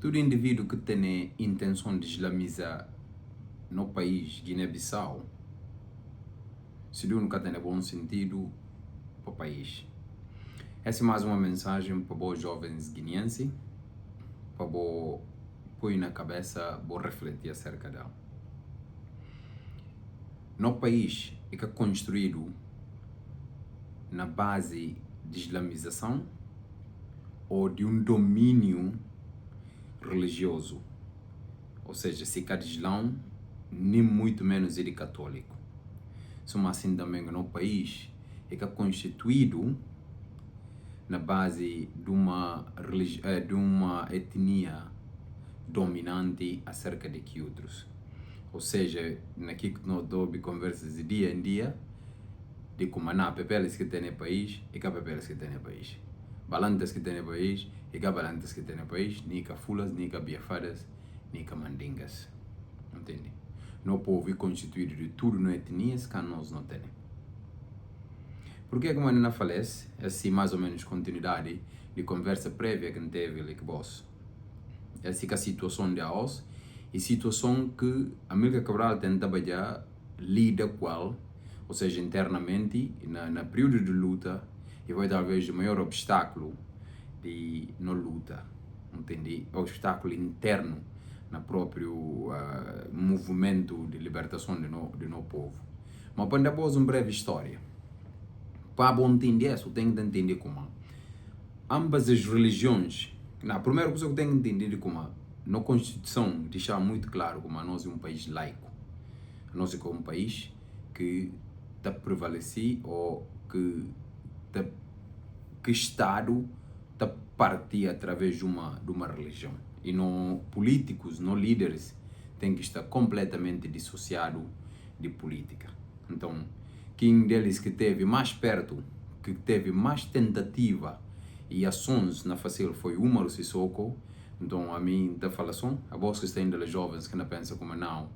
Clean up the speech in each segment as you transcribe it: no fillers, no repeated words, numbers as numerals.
Todo indivíduo que tem intenção de islamizar no país Guiné-Bissau, se Deus nunca tem bom sentido para o país. Essa é mais uma mensagem para os jovens guineenses, para pôr na cabeça, para refletir acerca dela. No país é que é construído na base de islamização ou de um domínio religioso. Ou seja, se cada islão, nem muito menos ele católico. Soma assim também no país é que é constituído na base de uma etnia dominante acerca de que outros. Ou seja, naquilo que nós damos conversas de dia em dia, de como não, papeles que tem no país e que papeles que tem no país. Balantas que tem no país e que balantas que tem no país, nem que fulas, nem que biafadas, nem que mandingas. Entende? No povo é constituído de tudo nas etnias que nós não temos. Por que como eu não falece, assim mais ou menos continuidade de conversa prévia que não teve ali com vós. Essa é a situação de hoje e situação que a Amílcar Cabral tenta trabalhar, lida com ela, ou seja, internamente, na período de luta, e vai talvez o maior obstáculo de não luta, entende? O obstáculo interno no próprio movimento de libertação do nosso povo. Mas para depois uma breve história. Para bom entender isso, tem que entender como ambas as religiões, a primeira coisa que tem que entender é como na Constituição deixa muito claro como nós é um país laico. Nós é um país que está prevalecido ou que Estado está partir através de uma religião. E não políticos, não líderes, têm que estar completamente dissociado de política. Então, quem deles que teve mais perto, que teve mais tentativa e ações na facil foi Umaru Sissoko. Então, a mim, da falação, a voz que está ainda jovens que não pensam como não,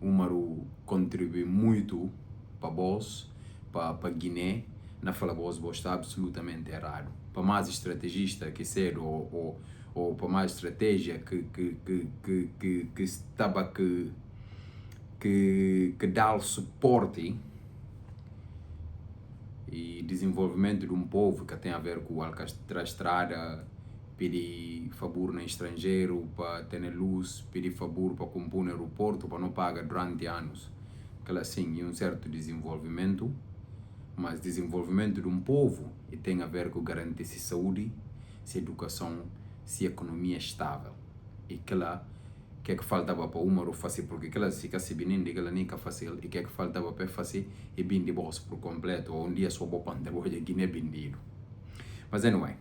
Umaru contribui muito para vós, para Guiné, na fala vós está absolutamente errado. Para mais estrategista que ser ou para mais estratégia que estava que dá suporte e desenvolvimento de um povo que tem a ver com a estrada, pedir favor no estrangeiro para ter luz, pedir favor para compor no aeroporto para não pagar durante anos. Aquela sim, e um certo desenvolvimento, mas desenvolvimento de um povo e tem a ver com garantir se saúde, se educação, se economia estável. E aquela que é que faltava para Umaru fazer, porque aquela se que bem de aquela nem que fácil e que é que faltava para fazer e bem de boss por completo, ou um dia só vou panter hoje Guiné vendido. Mas anyway,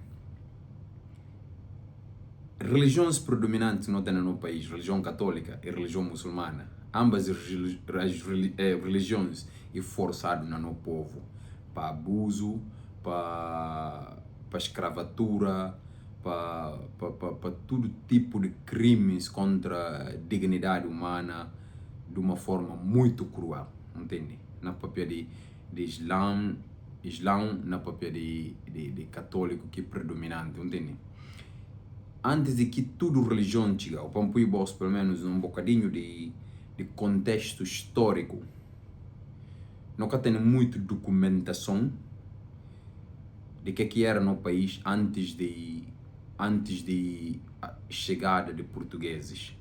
religiões predominantes não tem no país, religião católica e religião muçulmana, ambas as religiões e forçado no povo para abuso, para escravatura, para todo tipo de crimes contra a dignidade humana de uma forma muito cruel, entende? Na própria de Islã, na própria de católico que é predominante, entende? Antes de que tudo religião chega, o Pampui Boss, pelo menos um bocadinho de contexto histórico, nunca tem muita documentação de que era no país antes de chegada de portugueses,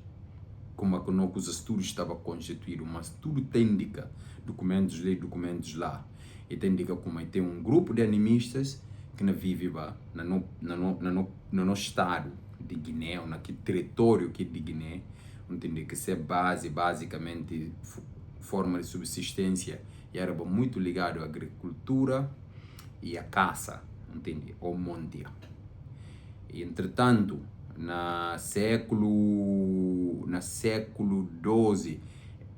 como é que os estudos estavam constituídos, mas tudo tem indica documentos lá, e tem indica como tem um grupo de animistas que não vive no nosso estado de Guiné, ou naquele território que é de Guiné, entende que se é basicamente forma de subsistência e era muito ligado à agricultura e à caça, entende? Ou monte. Entretanto, na século XII,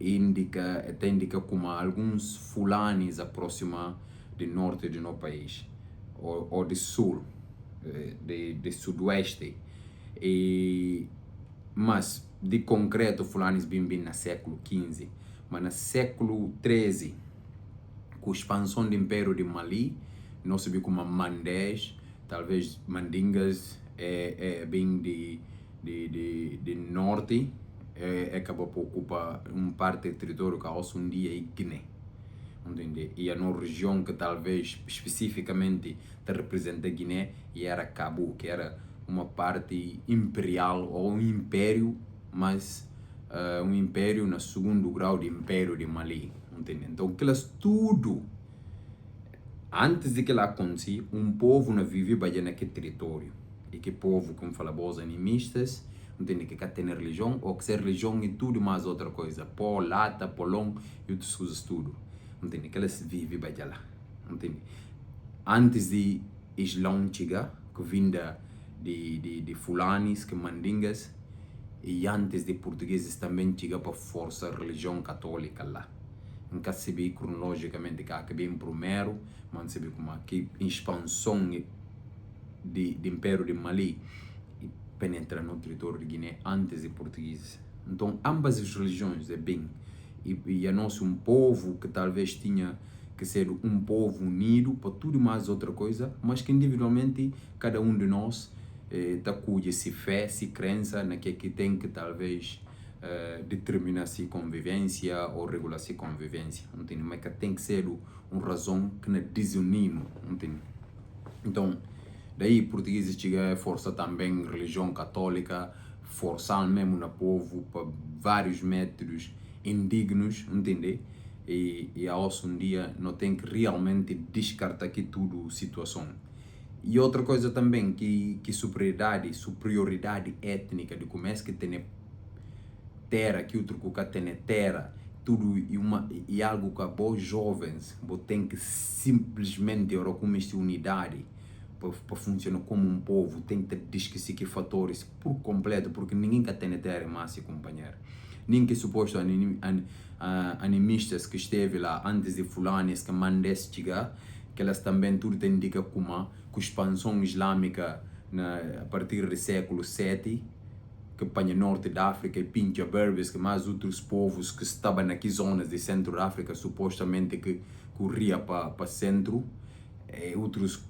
indica como alguns fulanis aproximam do norte do nosso país, ou do sul, de sudoeste. Mas, de concreto, fulanis bem no século XV, mas no século XIII, com a expansão do Império de Mali, nós sabemos como Mandés, talvez Mandingas, bem de norte, acaba por ocupar parte do território que hoje um dia é Guiné. Entende? E a nova região que talvez especificamente te representa a Guiné e era Cabo, que era uma parte imperial ou um império, mas um império no segundo grau de império de Mali. Entende? Então, aquelas tudo, antes de que lá acontecia, um povo não vivia bem naquele território. E que povo, como fala, os animistas, entende? Que tem religião, ou que ser religião e tudo mais outra coisa. Pó, lata, polão e outras coisas tudo. Entende? Que elas vivem bem lá. Entende? Antes de Islão chegar, que vinda de fulanis, que mandingas, e antes de portugueses também chegar para força a religião católica lá. Nunca se vê cronologicamente que acabei em primeiro, mas se vê como aqui expansão de Império de Mali e penetra no território de Guiné antes de portugueses. Então, ambas as religiões é bem. E a nosso um povo que talvez tinha que ser um povo unido para tudo mais outra coisa, mas que individualmente cada um de nós tá cuide se fé, se crença naquilo que tem que talvez determinar se convivência ou regular se convivência, entende? Mas que tem que ser uma razão que não desunimos, entende? Então, daí portugueses chegaram a força também religião católica, forçar mesmo no povo para vários métodos indignos, entende? E a hoje um dia não tem que realmente descartar aqui tudo situação. E outra coisa também que superioridade étnica de como é que tem terra, que outro que tem terra, tudo e algo que os jovens tem que simplesmente agora com esta unidade para funcionar como um povo, tem que esquecer que fatores por completo, porque ninguém que tem terra mais se companheiro. Ninguém suposto animistas que esteve lá antes de fulanes que mandasse chegar, que elas também tudo tem indica como a expansão islâmica a partir do século VII, que apanha norte da África e pincha berbers, que mais outros povos que estavam aqui zonas de centro da África, supostamente que corria para centro, e outros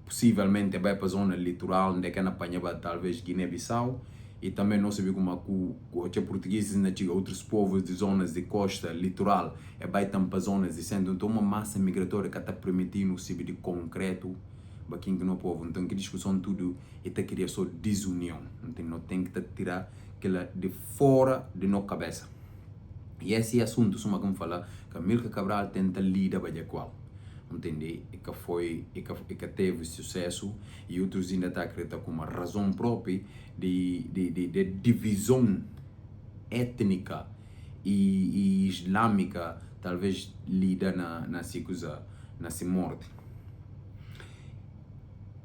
possivelmente vai para a zona litoral, onde é que apanhava talvez Guiné-Bissau, e também não se vê como os portugueses ainda tinham outros povos de zonas de costa, litoral, e vai para zonas de centro. Então uma massa migratória que está permitindo o tipo de concreto aqui no povo. Então que discussão tudo e te queria só desunião. Então não tem que tirar aquela de fora de nossa cabeça. E esse assunto, como falar, que a Amílcar Cabral tenta lidar com qual. Entende? E que teve sucesso e outros ainda estão acreditando com uma razão própria de divisão étnica e islâmica, talvez lida na morte.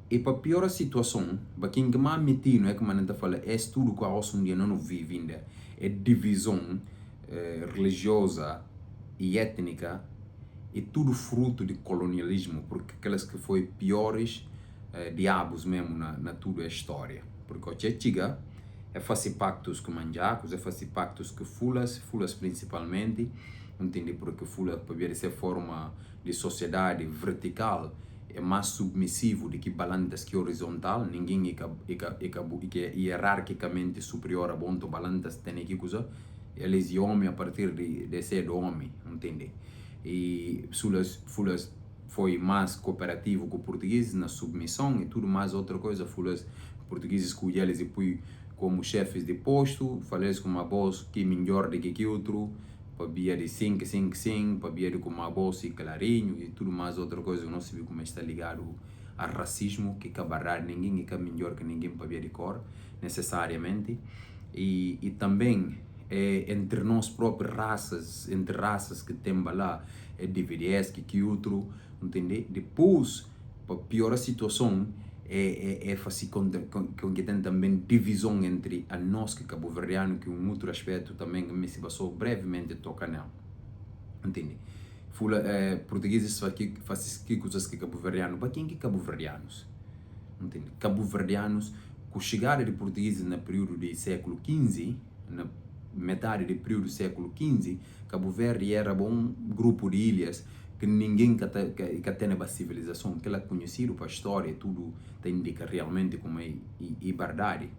E para piorar a situação, para quem mais metido, é como a gente fala, é tudo que a um dia não vive ainda, é divisão religiosa e étnica, e tudo fruto de colonialismo, porque aquelas que foi piores diabos mesmo na toda a história. Porque o Tchetiga é fazer pactos com manjacos, é fazer pactos com fulas principalmente, entende? Porque fulas poderia ser forma de sociedade vertical, é mais submissivo do que balanças que horizontal, ninguém é hierarquicamente superior a bom balanças tem que usar, eles e homem a partir de ser homem, entende? E fulas foi mais cooperativo com o português na submissão e tudo mais outra coisa, fulas portugueses com eles e depois como chefes de posto, falei com uma voz que melhor do que outro, para via de 5, para via de como uma voz e clarinho e tudo mais outra coisa, não se viu como está ligado a racismo, que barrar ninguém e que é melhor que ninguém para via de cor, necessariamente, e também entre nós próprias raças, entre raças que tem lá, dividir que outro, entende? Depois, para piorar a situação, fazer com que tem também divisão entre a nós que cabo-verdiano, que um outro aspecto também que me se passou brevemente toca nela, entende? Portugueses fazem que coisas que cabo-verdiano, para quem que cabo-verdianos, entende? Cabo-verdianos, com a chegada de portugueses no período do século XV, na metade do período do século XV, Cabo Verde era um grupo de ilhas que ninguém que tem a civilização, que ela conhecido para a história, tudo te indica realmente como é verdade.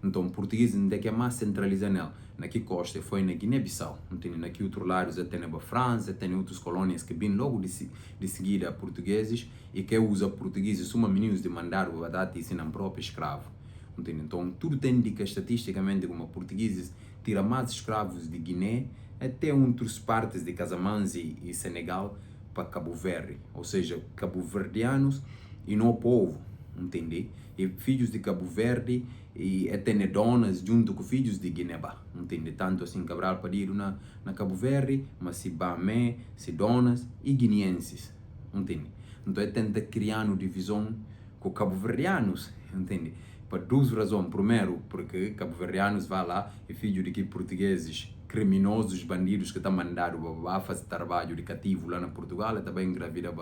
Então, o português ainda que é mais centralizado nela. Naqui costa foi na Guiné-Bissau, naqui outro lado já tem a França, tem outras colônias que vêm logo de seguida portugueses e que usam portugueses, uma meninos de mandar o badate e ensinam próprio escravo. Então, tudo tem indica estatisticamente como portugueses tiram mais escravos de Guiné até outras partes de Casamance e Senegal para Cabo Verde, ou seja, cabo-verdianos e não o povo, entende? E filhos de Cabo Verde e até donas junto com filhos de Guiné-Bissau, entende? Tanto assim Cabral Padilha na Cabo Verde, mas se Bamé, se donas e guineenses, entende? Então ele tenta criar uma divisão com cabo-verdianos, entende? Por duas razões. Primeiro, porque cabo-verdianos vão lá e filhos de portugueses criminosos, bandidos que estão mandados a fazer trabalho de cativo lá na Portugal, também engravida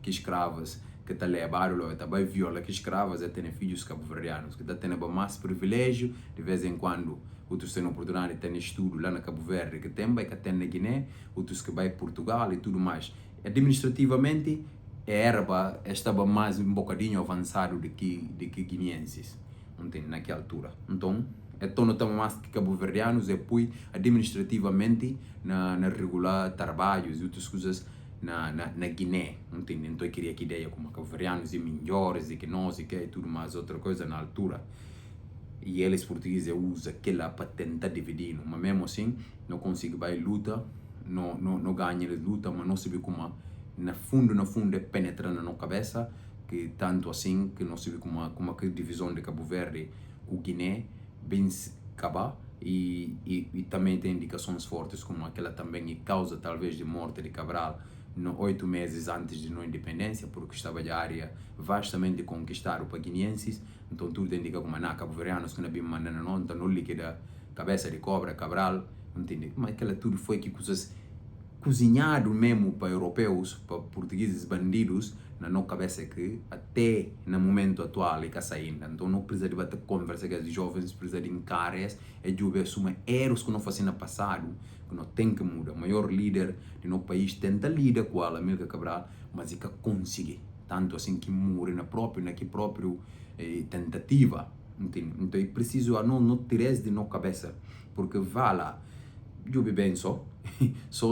que escravas que estão levados, também viola que escravas, e tem filhos cabo-verdianos, que estão tendo mais privilégio, de vez em quando, outros têm oportunidade de ter estudo lá na Cabo Verde, que tem na Guiné, outros que vai Portugal e tudo mais. Administrativamente, a erva estava mais um bocadinho avançado do que guineenses, entende, naquela altura. Então, não estamos mais que cabo-verdianos e depois administrativamente na regular trabalhos e outras coisas na Guiné, entende? Então eu queria que ideia como cabo-verdianos e melhores e que nós e que tudo mais outra coisa na altura. E eles portugueses usam aquela para tentar dividir, mas mesmo assim não consigo vai luta, não ganha a luta, mas não sabe como na fundo é penetrando na cabeça, que tanto assim que não sabe como a divisão de Cabo Verde com Guiné bem acabar e também tem indicações fortes como aquela também causa talvez de morte de Cabral 8 meses antes de não independência, porque estava a área vastamente conquistada para guineenses, então tudo indica como na cabo-verdianos que não bem mandando não, então não liquida cabeça de cobra Cabral, entende? Mas aquela tudo foi que coisas cozinhado mesmo para europeus, para portugueses bandidos, na nossa cabeça que até no momento atual é que ainda. Então não precisa de bater conversa com os jovens, precisa de encarar e de ver suma erros que não fazem no passado, que não tem que mudar. O maior líder do nosso país tenta lidar com ela, Amílcar Cabral, mas é que consegue. Tanto assim que morre na própria tentativa. Entende? Então é preciso não tirar de nossa cabeça, porque vai lá, eu bem só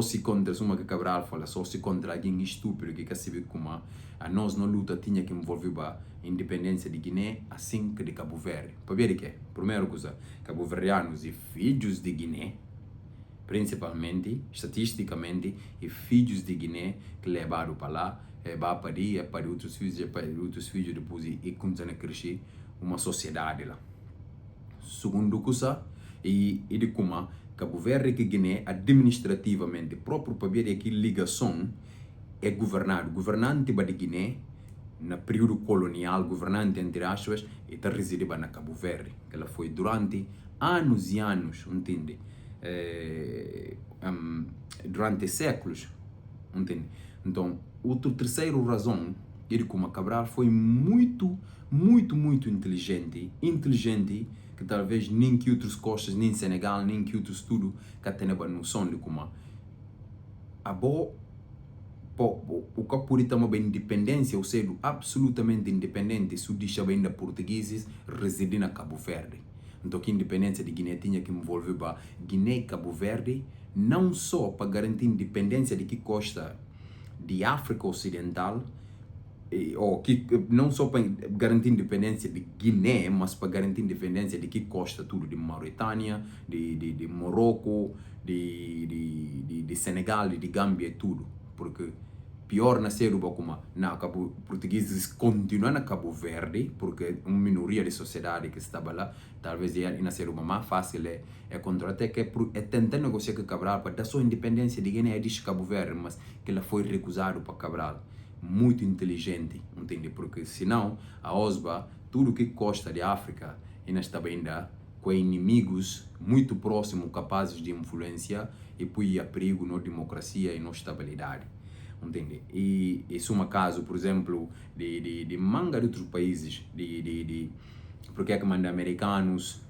se contra uma que Cabral fala, só se contra alguém estúpido que sabe como a nós na luta tinha que envolver a independência de Guiné assim que de Cabo Verde. Para ver que primeira coisa, cabo-verdianos e filhos de Guiné, principalmente, estatisticamente, e filhos de Guiné que levaram para lá, para outros filhos depois e começam a crescer uma sociedade lá. Segundo coisa, e de como Cabo Verde e Guiné, administrativamente, próprio para ver aqui ligação, é governante de Guiné, no período colonial, governante entre aspas, e está residindo na Cabo Verde, que ela foi durante anos e anos, entende? Durante séculos, entende? Então, outra terceira razão, é como Cabral foi muito inteligente, que talvez nem que outros costas, nem Senegal, nem que outros tudo, que tenha a noção de como o Capurita é uma independência, ou seja, absolutamente independente, se deixa bem da portugueses residir na Cabo Verde. Então, que a independência de Guiné tinha que envolver Guiné e Cabo Verde, não só para garantir a independência de que costa de África Ocidental, ou que não só para garantir a independência de Guiné, mas para garantir a independência de que costa tudo, de Mauritânia, de Marrocos, de Senegal, de Gâmbia e tudo. Porque pior nascer como portugueses continuam na Cabo Verde, porque uma minoria de sociedade que estava lá, talvez ia nascer uma mais fácil é contra até que é tentar negociar com Cabral para dar sua independência de Guiné de Cabo Verde, mas que ela foi recusado para Cabral. Muito inteligente, entende? Porque senão a OSBA, tudo que costa de África, ainda estava ainda com inimigos muito próximos, capazes de influenciar e pôr a perigo na democracia e na estabilidade, entende? E isso é um caso, por exemplo, de manga de outros países, porque é que manda americanos,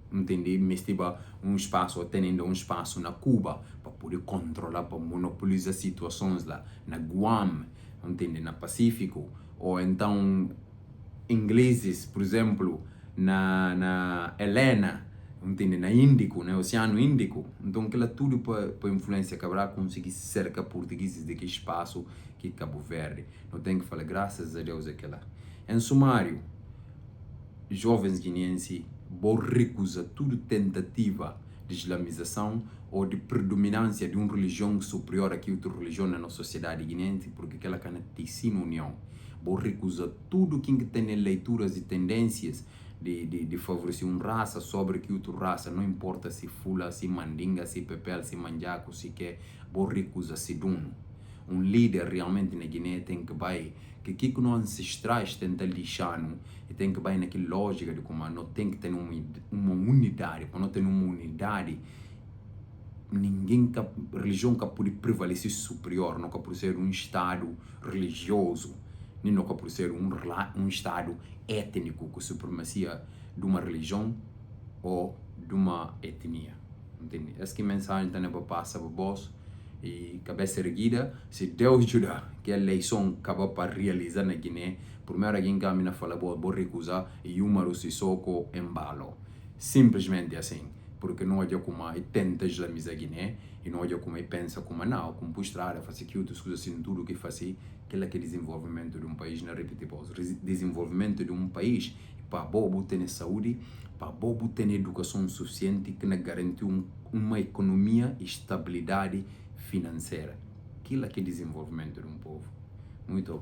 entende? Mas tipo um espaço, tendo um espaço na Cuba para poder controlar, para monopolizar situações lá na Guam, entende, na Pacífico, ou então ingleses, por exemplo, na Helena, entende, na Índico, no Oceano Índico. Então aquilo tudo para influência Cabral conseguir cercar portugueses daquele espaço que Cabo Verde. Não tem que falar, graças a Deus, aquela. Em sumário, jovens guineenses vão recusar toda tentativa de islamização ou de predominância de uma religião superior a que outra religião na nossa sociedade guineense, porque aquela cana tem sim união. Vão recusar tudo que tem leituras e tendências de favorecer uma raça sobre que outra raça, não importa se fula, se mandinga, se pepel, se manjaco, se que, vão recusar se dono. Um líder realmente na Guiné tem que vai que nós ancestrais tentam lixar e tem que vai naquela lógica de como não tem que ter uma unidade, para não ter uma unidade ninguém religião que pode prevalecer superior, não pode ser um estado religioso, nem não pode ser um estado étnico com supremacia de uma religião ou de uma etnia, entende? Essa que mensagem também para passar para vós. E cabeça erguida, se Deus ajudar que a eleição acaba para realizar na Guiné, primeiro alguém caminha fala vou recusar e uma se soco embalo. Simplesmente assim, porque não olha como tenta islamizar a Guiné e não olha como pensa como não, como postar, fazer que outras coisas assim, tudo que fazer, aquilo que é desenvolvimento de um país, não repetir, desenvolvimento de um país, para bobo ter saúde, para bobo ter educação suficiente que nos garante uma economia e estabilidade financeira. Aquilo que é desenvolvimento de um povo. Muito